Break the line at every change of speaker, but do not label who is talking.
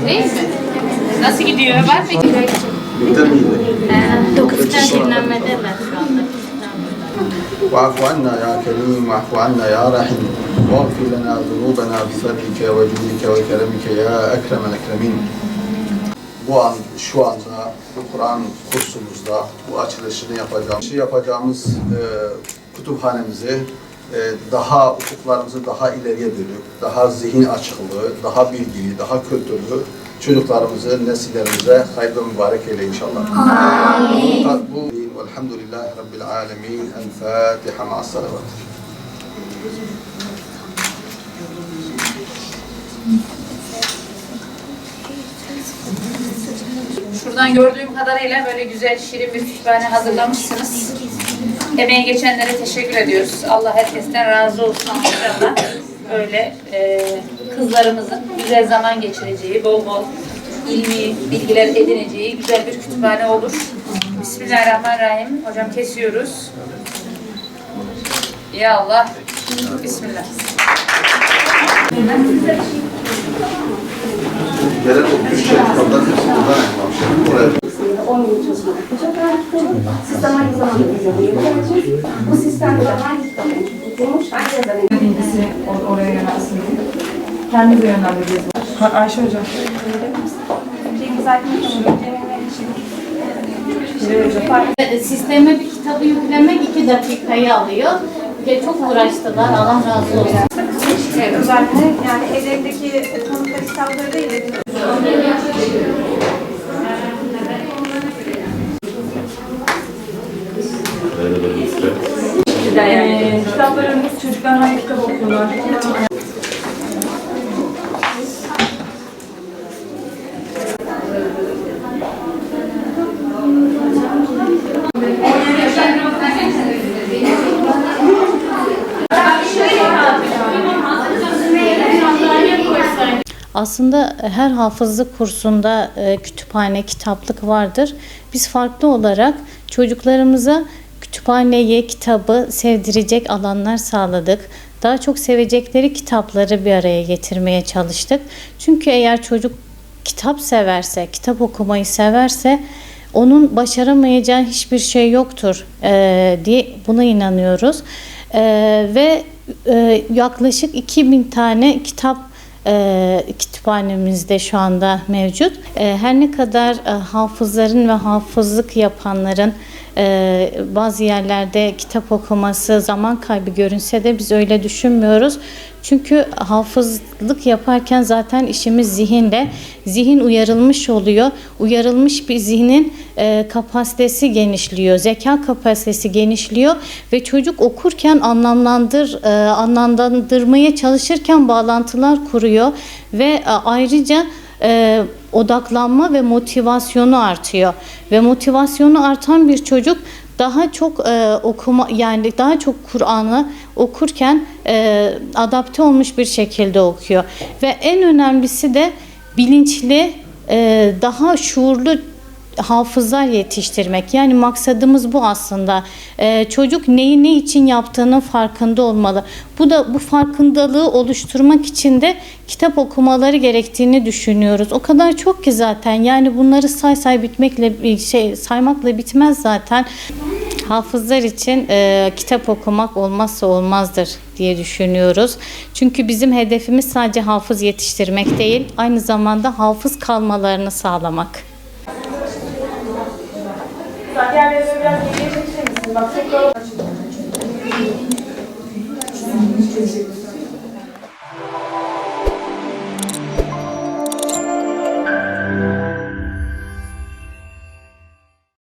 Değil mi? Nasıl gidiyor? Var mı?
Bitti miydi?
9 tane dinlenmedeler şu anda.
واعف عنا يا كريم واعف عنا يا رحيم واغفر لنا ذنوبنا بفضلك وجودك وكرمك يا أكرم الأكرمين. Şu anda bu Kur'an kursumuzda bu açılışını yapacağımız kütüphanemizi daha ufuklarımızı daha ileriye dönük, daha zihin açıklığı, daha bilgili, daha kültürlü çocuklarımızı, nesillerimize hayırlı mübarek eyle inşallah. Amin. Velhamdülillahi Rabbil alemin. El Fatiha ma'as salavat.
Şuradan gördüğüm kadarıyla böyle güzel, şirin bir kütüphane hazırlamışsınız. Emeği geçenlere teşekkür ediyoruz. Allah herkesten razı olsun inşallah. Öyle kızlarımızın güzel zaman geçireceği, bol bol ilmi bilgiler edineceği güzel bir kütüphane olur. Bismillahirrahmanirrahim. Hocam kesiyoruz. Ya Allah. Bismillah.
Gelen o üç kitaptan hepsi buradan yapılmış. Oraya
10 yıl çalışmak yapacak öğretmenim. Sistem aynı zamanda bize yapacak. Bu sistemde de hangi kitabı okumuş, hangi yazarın
bilgisi oraya yönelsin diye. Kendimize yönlendireceğiz. Ayşe Hocam.
Cengiz Aydın Hocam,
Sisteme bir kitabı yüklemek 2 dakikayı alıyor. Ve çok uğraştılar. Allah razı olsun.
özellikle yani evlerindeki tanıklar kitapları değil de
Kitaplarımız, çocuklar hangi kitap okuyorlar?
Aslında her hafızlık kursunda kütüphane, kitaplık vardır. Biz farklı olarak çocuklarımıza kütüphaneyi, kitabı sevdirecek alanlar sağladık. Daha çok sevecekleri kitapları bir araya getirmeye çalıştık. Çünkü eğer çocuk kitap severse, kitap okumayı severse onun başaramayacağı hiçbir şey yoktur diye buna inanıyoruz. Ve yaklaşık 2000 tane kitap kütüphanemizde şu anda mevcut. Her ne kadar hafızların ve hafızlık yapanların bazı yerlerde kitap okuması zaman kaybı görünse de biz öyle düşünmüyoruz. Çünkü hafızlık yaparken zaten işimiz zihinle. Zihin uyarılmış oluyor. Uyarılmış bir zihnin kapasitesi genişliyor. Zeka kapasitesi genişliyor ve çocuk okurken anlamlandırmaya çalışırken bağlantılar kuruyor ve ayrıca odaklanma ve motivasyonu artıyor. Ve motivasyonu artan bir çocuk daha çok okuma, yani daha çok Kur'an'ı okurken adapte olmuş bir şekilde okuyor. Ve en önemlisi de bilinçli, daha şuurlu hafızlar yetiştirmek. Yani maksadımız bu aslında. Çocuk neyi ne için yaptığının farkında olmalı. Bu farkındalığı oluşturmak için de kitap okumaları gerektiğini düşünüyoruz. O kadar çok ki zaten. Yani bunları saymakla bitmez zaten. Hafızlar için kitap okumak olmazsa olmazdır diye düşünüyoruz. Çünkü bizim hedefimiz sadece hafız yetiştirmek değil, aynı zamanda hafız kalmalarını sağlamak.
Diğerlerine biraz geriye çekilir misin? Bak çok